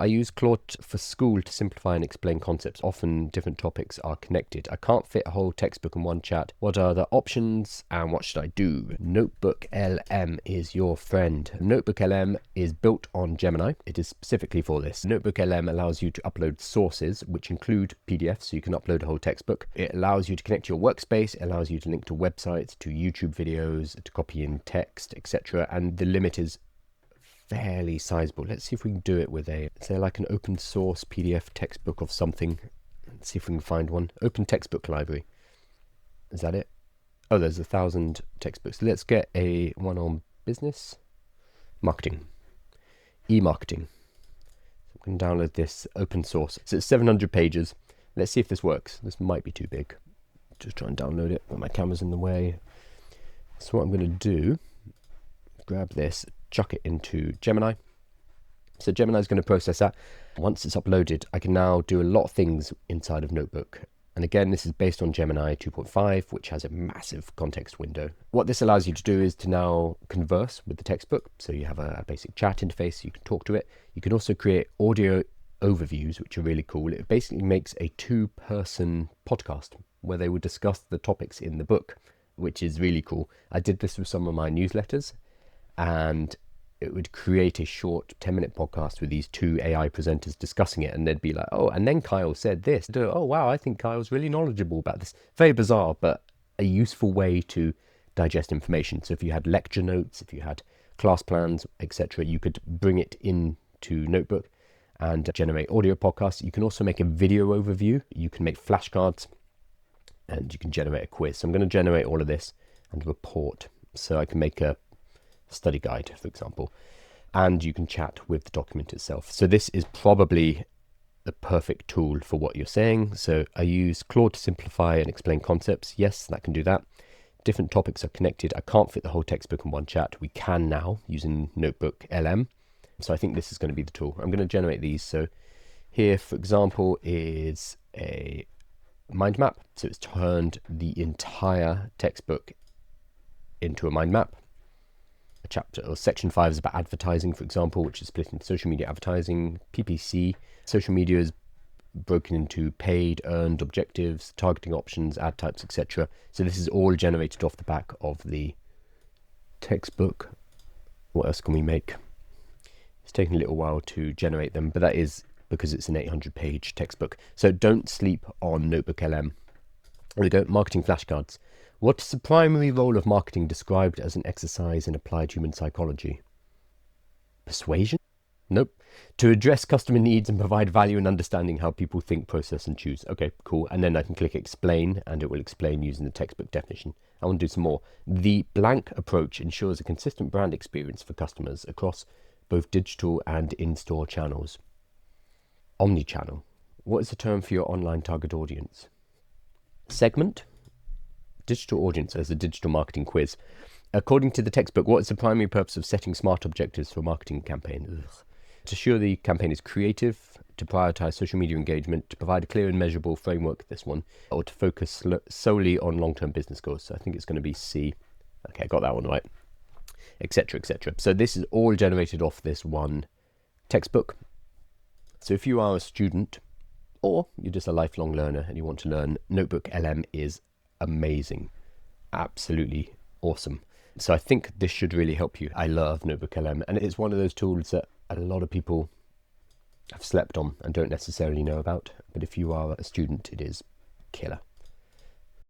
I use Claude for school to simplify and explain concepts. Often different topics are connected. I can't fit a whole textbook in one chat. What are the options and what should I do? NotebookLM is your friend. NotebookLM is built on Gemini. It is specifically for this. NotebookLM allows you to upload sources, which include PDFs, so you can upload a whole textbook. It allows you to connect to your workspace. It allows you to link to websites, to YouTube videos, to copy in text, etc. And the limit is fairly sizable. Let's see if we can do it with say like an open source PDF textbook of something. Let's see if we can find one. Open textbook library. Is that it? Oh, there's 1,000 textbooks. Let's get a one on business, marketing, e-marketing. We can download this open source. So it's 700 pages. Let's see if this works. This might be too big. Just try and download it, but my camera's in the way. So what I'm going to do, grab this, chuck it into Gemini. So Gemini is going to process that. Once it's uploaded, I can now do a lot of things inside of Notebook. And again, this is based on Gemini 2.5, which has a massive context window. What this allows you to do is to now converse with the textbook. So you have a basic chat interface, you can talk to it. You can also create audio overviews, which are really cool. It basically makes a two-person podcast where they would discuss the topics in the book, which is really cool. I did this with some of my newsletters, and it would create a short 10-minute podcast with these two AI presenters discussing it, and they'd be like, oh, and then Kyle said this. Oh, wow, I think Kyle's really knowledgeable about this. Very bizarre, but a useful way to digest information. So if you had lecture notes, if you had class plans, etc., you could bring it into Notebook and generate audio podcasts. You can also make a video overview. You can make flashcards, and you can generate a quiz. So I'm going to generate all of this and report. So I can make a study guide, for example, and you can chat with the document itself. So this is probably the perfect tool for what you're saying. So I use Claude to simplify and explain concepts. Yes, that can do that. Different topics are connected. I can't fit the whole textbook in one chat. We can now using NotebookLM. So I think this is going to be the tool. I'm going to generate these. So here, for example, is a mind map. So it's turned the entire textbook into a mind map. A chapter or section 5 is about advertising, for example, which is split into social media advertising, PPC. Social media is broken into paid, earned, objectives, targeting options, ad types, etc. So this is all generated off the back of the textbook. What else can we make? It's taking a little while to generate them, but that is because it's an 800-page textbook. So don't sleep on NotebookLM. There we go, marketing flashcards. What is the primary role of marketing described as an exercise in applied human psychology? Persuasion? Nope. To address customer needs and provide value in understanding how people think, process, and choose. Okay, cool. And then I can click explain, and it will explain using the textbook definition. I want to do some more. The blank approach ensures a consistent brand experience for customers across both digital and in-store channels. Omnichannel. What is the term for your online target audience? Segment? Digital audience as a digital marketing quiz. According to the textbook, what is the primary purpose of setting smart objectives for a marketing campaign? To ensure the campaign is creative, to prioritize social media engagement, to provide a clear and measurable framework, this one, or to focus solely on long-term business goals. So I think it's going to be C. Okay, I got that one right. Etc., etc. So this is all generated off this one textbook. So if you are a student, or you're just a lifelong learner and you want to learn, NotebookLM is amazing. Absolutely awesome. So I think this should really help you. I love NotebookLM, and it's one of those tools that a lot of people have slept on and don't necessarily know about. But if you are a student, it is killer.